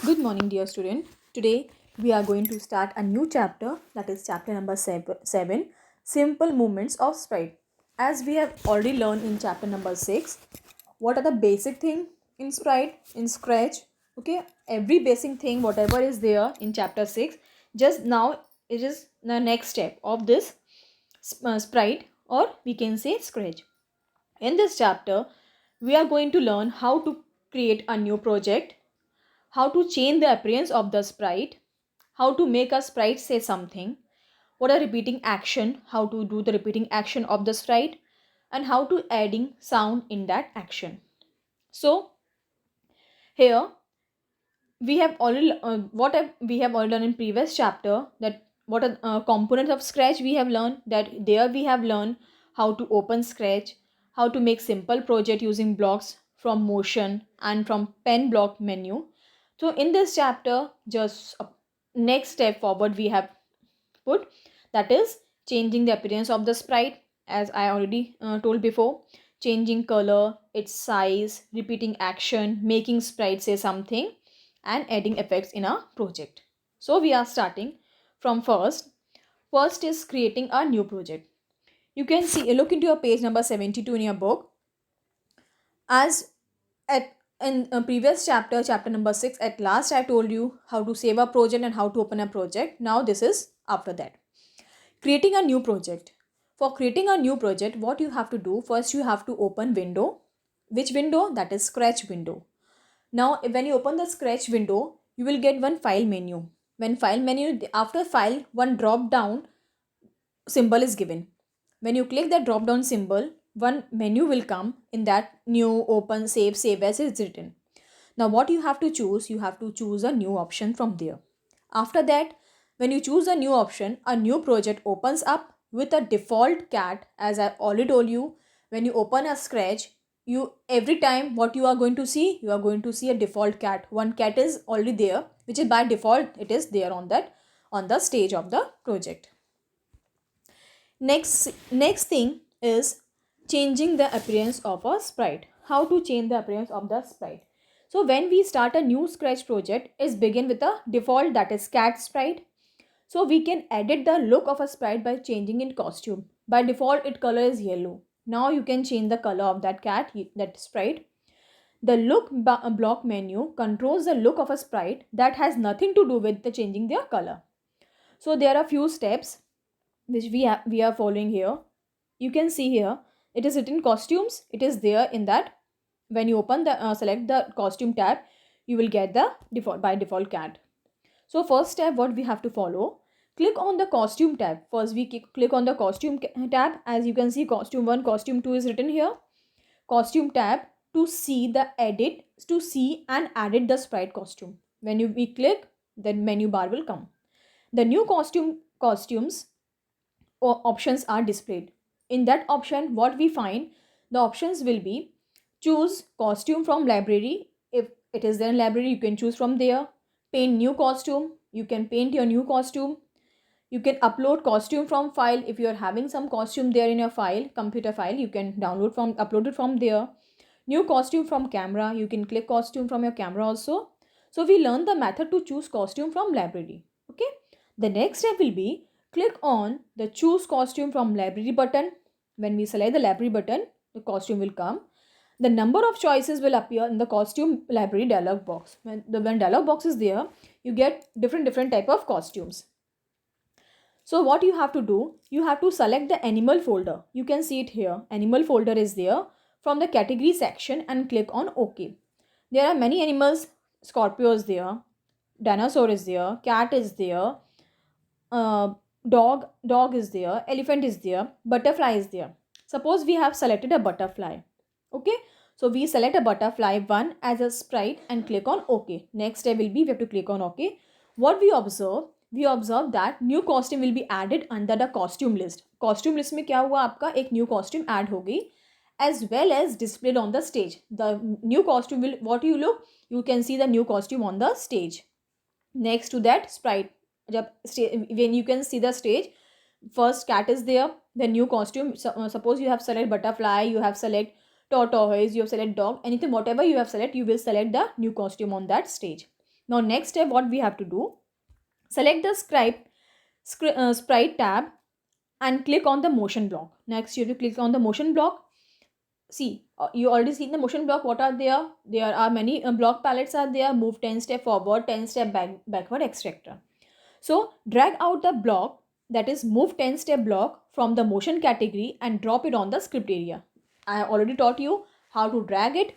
Good morning, dear student. Today we are going to start a new chapter, that is chapter number 7 Simple Movements of Sprite. As we have already learned in chapter number 6, what are the basic thing in Sprite, in Scratch? Okay, every basic thing, whatever is there in chapter 6, just now it is the next step of this Sprite, or we can say Scratch. In this chapter, we are going to learn how to create a new project, how to change the appearance of the sprite, how to make a sprite say something, what a repeating action, how to do the repeating action of the sprite, and how to adding sound in that action. So here we have already we have already learned in previous chapter, that what are components of Scratch we have learned, that there we have learned how to open Scratch, how to make simple project using blocks from motion and from pen block menu. So in this chapter, just a next step forward we have put, that is changing the appearance of the sprite, as I already told before, changing color, its size, repeating action, making sprite say something, and adding effects in a project. So we are starting from first is creating a new project. You can see, look into your page number 72 in your book. As at in a previous chapter number 6, at last I told you how to save a project and how to open a project. Now this is after that, creating a new project. For creating a new project, what you have to do, first you have to open window. Which window? That is Scratch window. Now when you open the Scratch window, you will get one file menu. When file menu, after file, one drop down symbol is given. When you click that drop down symbol, one menu will come. In that, new, open, save as is written. Now what you have to choose, you have to choose a new option from there. After that, when you choose a new option, a new project opens up with a default cat. As I already told you, when you open a Scratch, you every time what you are going to see, you are going to see a default cat. One cat is already there, which is by default it is there on the stage of the project. Next thing is changing the appearance of a sprite. How to change the appearance of the sprite? So when we start a new Scratch project, is begin with a default, that is cat sprite. So we can edit the look of a sprite by changing in costume. By default, its color is yellow. Now you can change the color of that that sprite. The block menu controls the look of a sprite that has nothing to do with the changing their color. So there are few steps which we are following here. You can see here it is written costumes. It is there in that. When you open the select the costume tab, you will get the default cat. So first step, what we have to follow, click on the costume tab. First we click on the costume tab. As you can see, costume 1, costume 2 is written here. Costume tab to see the edit, to see and edit the sprite costume. When we click, then menu bar will come. The new costumes or options are displayed. In that option, what we find, the options will be choose costume from library. If it is there in library, you can choose from there. Paint new costume, you can paint your new costume. You can upload costume from file. If you are having some costume there in your file, computer file, you can upload it from there. New costume from camera, you can click costume from your camera also. So we learn the method to choose costume from library. Okay, the next step will be click on the choose costume from library button. When we select the library button, the costume will come. The number of choices will appear in the costume library dialog box. When the dialog box is there, you get different type of costumes. So what you have to do, you have to select the animal folder. You can see it here. Animal folder is there. From the category section and click on OK. There are many animals. Scorpio is there. Dinosaur is there. Cat is there. Dog is there. Elephant is there. Butterfly is there. Suppose we have selected a butterfly. Okay. So we select a butterfly 1 as a sprite and click on OK. Next step will be we have to click on OK. What we observe that new costume will be added under the costume list. Costume list में क्या हुआ आपका, एक new costume add हो गई, as well as displayed on the stage. The new costume will, what you look, you can see the new costume on the stage. Next to that, sprite. When you can see the stage, first cat is there, the new costume. Suppose you have select butterfly, you have select tortoise, you have select dog, anything, whatever you have select, you will select the new costume on that stage. Now next step, what we have to do, select the sprite tab and click on the motion block. Next you have to click on the motion block. See, you already seen the motion block. What are there? There are many block palettes are there. Move 10 step forward, 10 step backward, etc. So drag out the block, that is move 10 step block, from the motion category and drop it on the script area. I have already taught you how to drag it.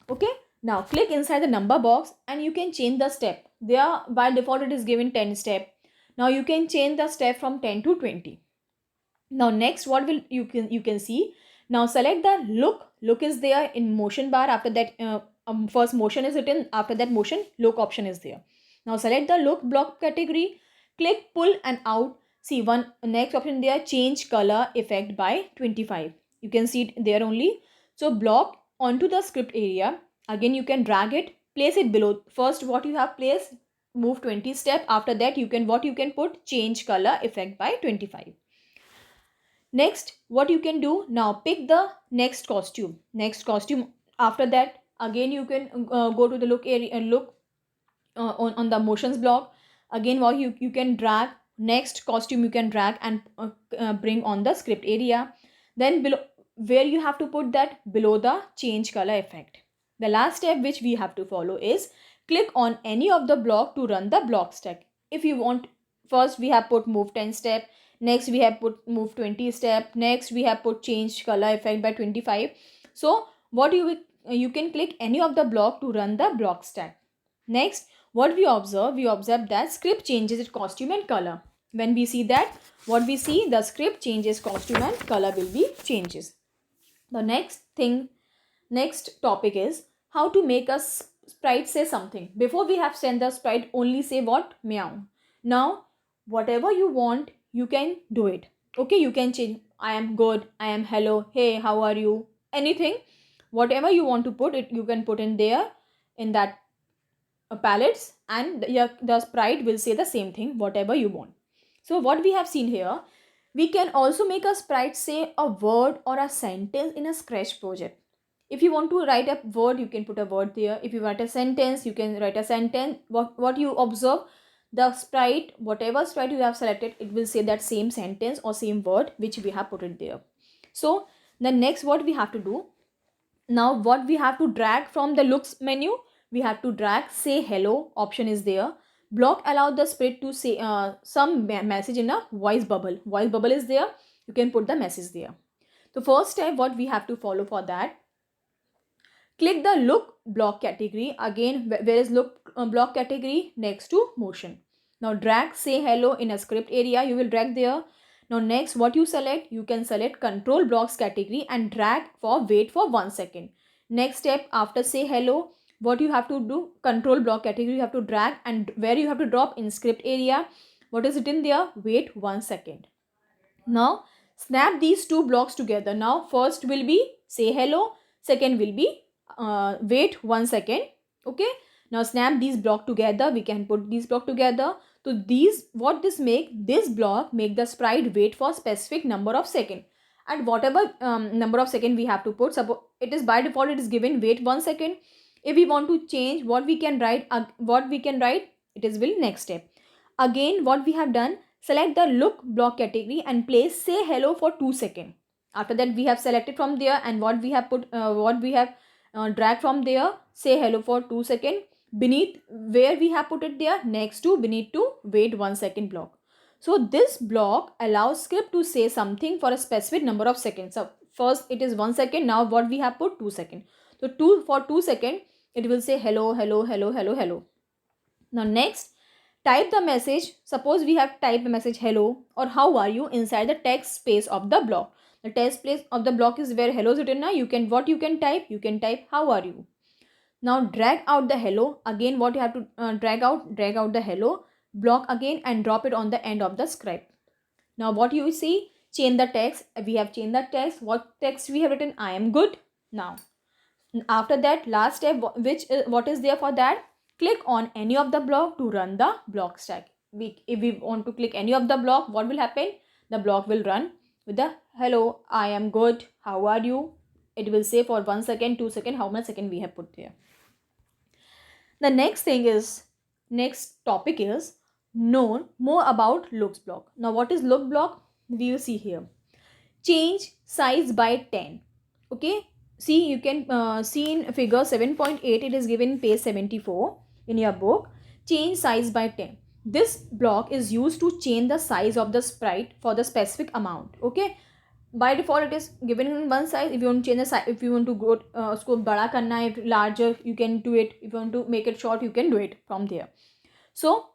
Okay. Now click inside the number box and you can change the step. There by default it is given 10 step. Now you can change the step from 10 to 20. Now next what will you can see, now select the look is there in motion bar. After that first motion is written, after that motion look option is there. Now select the look block category, click pull and out. See one next option there, change color effect by 25. You can see it there only. So block onto the script area. Again you can drag it, place it below. First what you have placed, move 20 step. After that you can put change color effect by 25. Next what you can do, now pick the next costume. After that again you can go to the look area and look on the motions block. Again what you can drag next costume, you can drag and bring on the script area. Then below where you have to put that, below the change color effect. The last step which we have to follow is click on any of the block to run the block stack. If you want, first we have put move 10 step, next we have put move 20 step, next we have put change color effect by 25. So what you can click any of the block to run the block stack. Next what we observe that script changes its costume and color. When we see that, what we see, the script changes costume and color will be changes. The next topic is how to make a sprite say something. Before we have sent the sprite only say what, meow. Now whatever you want you can do it. Okay, you can change I am good, I am hello, hey how are you, anything, whatever you want to put it, you can put in there in that palettes, and the sprite will say the same thing whatever you want. So what we have seen here, we can also make a sprite say a word or a sentence in a Scratch project. If you want to write a word, you can put a word there. If you write a sentence, you can write a sentence. What you observe, the sprite, whatever sprite you have selected, it will say that same sentence or same word which we have put it there. So the next what we have to do, now what we have to drag from the looks menu, we have to drag say hello option is there. Block allow the sprite to say some message in a voice bubble is there, you can put the message there. So first step what we have to follow for that, click the look block category. Again where is look block category, next to motion. Now drag say hello in a script area, you will drag there. Now next what you select, you can select control blocks category and drag for wait for 1 second. Next step, after say hello, what you have to do, control block category you have to drag and where you have to drop in script area, what is it in there, wait 1 second. Now snap these two blocks together. Now first will be say hello, second will be wait 1 second. Okay, now snap these block together, we can put these block together. So these, what this this block make the sprite wait for specific number of second, and whatever number of second we have to put, suppose it is by default it is given wait 1 second. If we want to change, what we can write, it is will next step. Again what we have done, select the look block category and place say hello for 2 seconds. After that we have selected from there, and what we have put drag from there, say hello for 2 seconds. Beneath where we have put it there, next to beneath to wait 1 second block. So this block allows script to say something for a specific number of seconds. So first it is 1 second, now what we have put 2 seconds. So for 2 seconds it will say hello hello hello hello hello. Now next, type the message. Suppose we have typed the message hello or how are you inside the text space of the block. The text space of the block is where hello is written. Now you can type how are you. Now drag out the hello. Again what you have to drag out the hello block again and drop it on the end of the script. Now what you see, change the text. We have changed the text. What text we have written, I am good. Now after that, last step, what is there for that, click on any of the block to run the block stack. If we want to click any of the block, what will happen, the block will run with the hello, I am good, how are you. It will say for 1 second, 2 second, how much second we have put there. The next thing is next topic is know more about looks block. Now what is look block? We will see here. Change size by 10. Okay, see, you can see in figure 7.8, it is given page 74 in your book. Change size by 10. This block is used to change the size of the sprite for the specific amount. Okay, by default it is given in one size. If you want to change the size, if you want to go usko bada karna hai, larger, you can do it. If you want to make it short, you can do it from there. So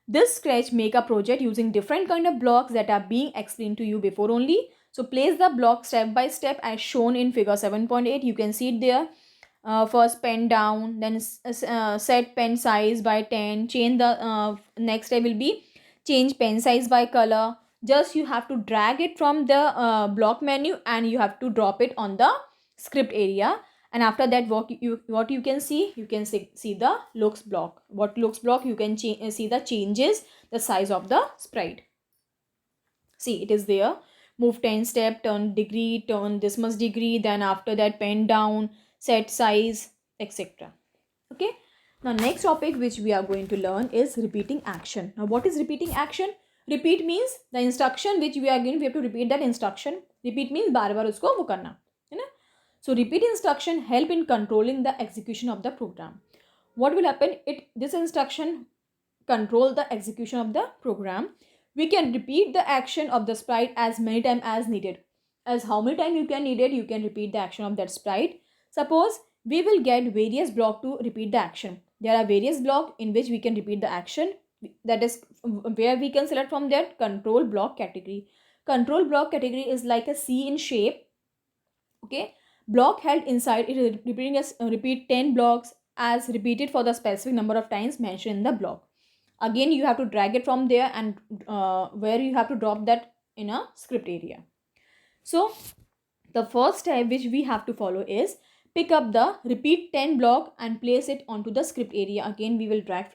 this sketch make a project using different kind of blocks that are being explained to you before only. So place the block step by step as shown in figure 7.8. You can see it there. First pen down, then set pen size by 10. Change the next step will be change pen size by color. Just you have to drag it from the block menu and you have to drop it on the script area. And after that, what you can see, see the looks block. What looks block? You can see the changes, the size of the sprite. See, it is there. Move 10 step, turn degree, turn this much degree, then after that pen down, set size, etc. Okay. Now next topic which we are going to learn is repeating action. Now what is repeating action? Repeat means the instruction which we are given, we have to repeat that instruction. Repeat means बार बार उसको वो करना, है ना? So repeat instruction help in controlling the execution of the program. What will happen? This instruction control the execution of the program. We can repeat the action of the sprite as many times as needed. As how many times you can need it, you can repeat the action of that sprite. Suppose we will get various blocks to repeat the action. There are various blocks in which we can repeat the action. That is where we can select from that control block category. Control block category is like a C in shape. Okay, block held inside it is repeating as repeat 10 blocks as repeated for the specific number of times mentioned in the block. Again, you have to drag it from there and where you have to drop that in a script area. So the first step which we have to follow is pick up the repeat 10 block and place it onto the script area. Again, we will drag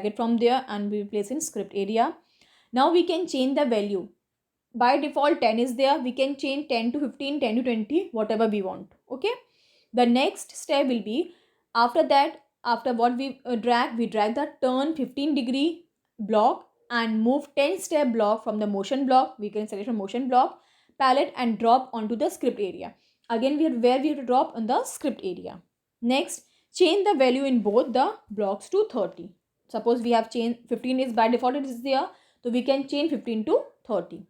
it from there and we will place in script area. Now we can change the value. By default 10 is there. We can change 10 to 15, 10 to 20, whatever we want. Okay. The next step will be after that, after what we drag the turn 15 degree block and move 10 step block from the motion block. We can select from motion block palette and drop onto the script area. Again, where we have to drop on the script area. Next, change the value in both the blocks to 30. Suppose we have changed 15 is by default it is there. So we can change 15 to 30.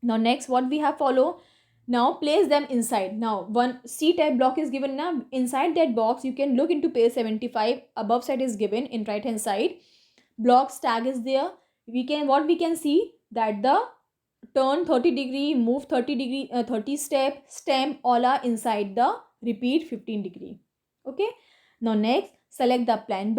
Now next what we have follow. Now place them inside. Now one C type block is given now. Inside that box you can look into page 75. Above side is given in right hand side. Blocks tag is there. We can see that the turn 30 degree, move 30 degree, 30 step, stem all are inside the repeat 15 degree. Okay. Now next select the pen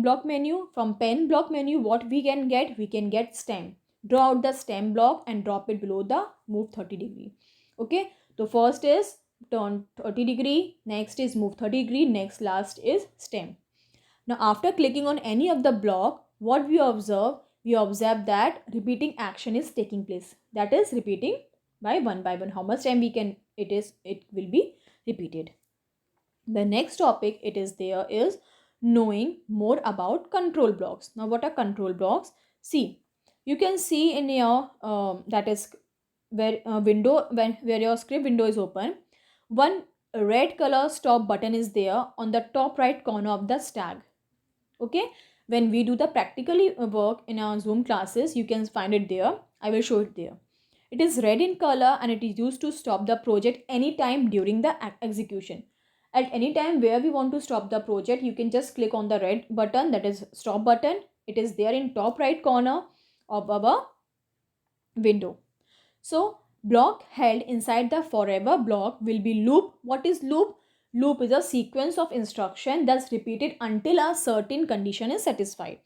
block menu. From pen block menu what we can get stem. Draw out the stem block and drop it below the move 30 degree. Okay, so first is turn 30 degree, next is move 30 degree, next last is stem. Now after clicking on any of the block, what we observe that repeating action is taking place. That is repeating by one. How much time it will be repeated. The next topic is knowing more about control blocks. Now what are control blocks? See, you can see in your that is where your script window is open, one red color stop button is there on the top right corner of the stack. Okay, when we do the practically work in our Zoom classes, you can find it there. I will show it there. It is red in color and it is used to stop the project anytime during the execution. At any time where we want to stop the project, you can just click on the red button, that is stop button. It is there in top right corner of our window. So block held inside the forever block will be loop. What is loop? Loop is a sequence of instruction that's repeated until a certain condition is satisfied.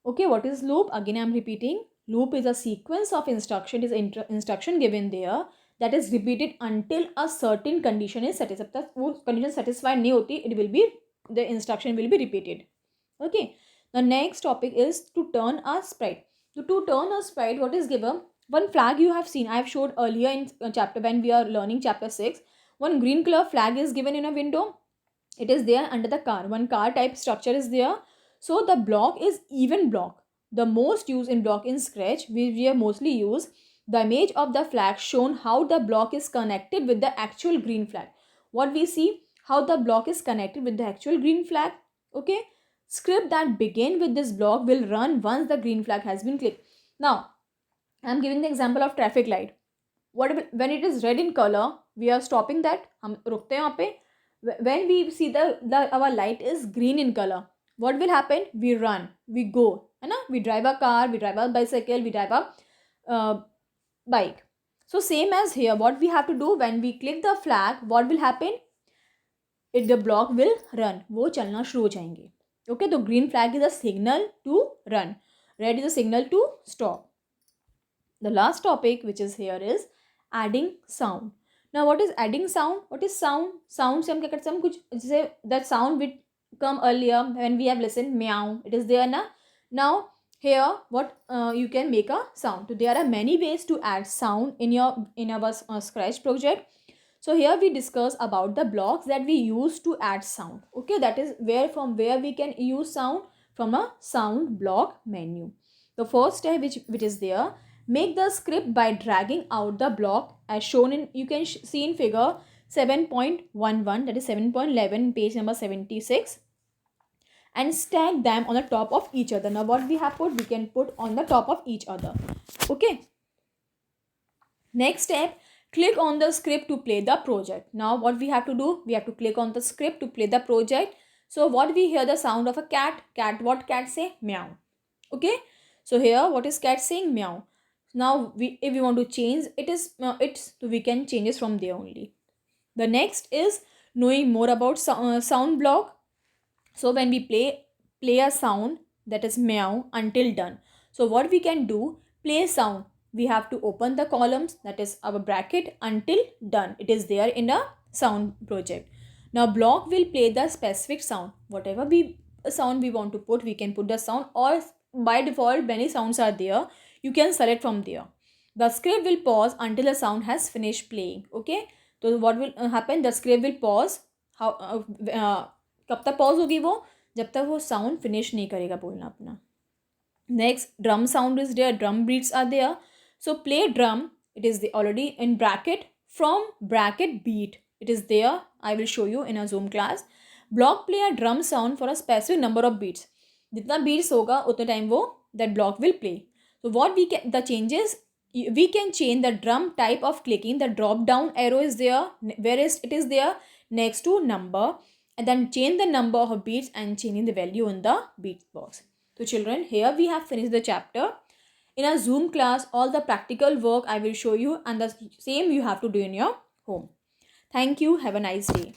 Okay, what is loop? Again I am repeating. Loop is a sequence of instruction, is instruction given there that is repeated until a certain condition is satisfied. If वो condition satisfied नहीं होती, the instruction will be repeated. Okay. The next topic is to turn a sprite. So to turn a sprite, what is given? One flag you have seen. I have showed earlier in chapter when we are learning chapter 6. One green color flag is given in a window. It is there under the car. One car type structure is there. So the block is even block. The most used in block in Scratch, we have mostly used the image of the flag shown how the block is connected with the actual green flag. What we see, how the block is connected with the actual green flag. Okay, script that begin with this block will run once the green flag has been clicked. Now I am giving the example of traffic light. When it is red in color, we are stopping that, हम रुकते हैं वहाँ पे. When we see our light is green in color, what will happen? We run, we go, है ना? We drive a car, we drive a bicycle, we drive a bike. So same as here, what we have to do when we click the flag, what will happen? The block will run, वो चलना शुरू हो जाएंगे. Okay, तो green flag is a signal to run, red is a signal to stop. The last topic which is here is adding sound. Now what is adding sound? What is sound? Sound से हम क्या करते हैं? हम कुछ जैसे that sound which come earlier when we have listened meow, it is there na. Now here what you can make a sound. So there are many ways to add sound in our Scratch project. So here we discuss about the blocks that we use to add sound. Okay, that is from where we can use sound, from a sound block menu. The first step which is there, make the script by dragging out the block as shown in, you can see in figure 7.11, that is 7.11, page number 76, and stack them on the top of each other. Now what we have put, we can put on the top of each other. Okay, next step, click on the script to play the project. Now what we have to do, we have to click on the script to play the project. So what we hear, the sound of a cat. What cat say? Meow. Okay, so here what is cat saying? Meow. Now if we want to change it, is so we can change it from there only. The next is knowing more about sound block. So when we play a sound, that is meow, until done. So what we can do, play sound, we have to open the columns, that is our bracket, until done. It is there in a sound project. Now block will play the specific sound. Whatever sound we want to put, we can put the sound, or by default many sounds are there, you can select from there. The script will pause until the sound has finished playing. Okay, so what will happen, the script will pause. कब तक pause होगी वो? जब तक वो sound finish नहीं करेगा बोलना अपना. Next, drum sound is there, drum beats are there. So play drum, it is already in bracket, from bracket beat, it is there. I will show you in a Zoom class. Block play a drum sound for a specific number of beats. जितना beats होगा उतना time वो that block will play. So what we can, the changes, we can change the drum type of clicking. The drop down arrow is there, whereas it is there next to number, and then change the number of beats and changing the value in the beat box. So children, here we have finished the chapter. In a Zoom class, all the practical work I will show you, and the same you have to do in your home. Thank you. Have a nice day.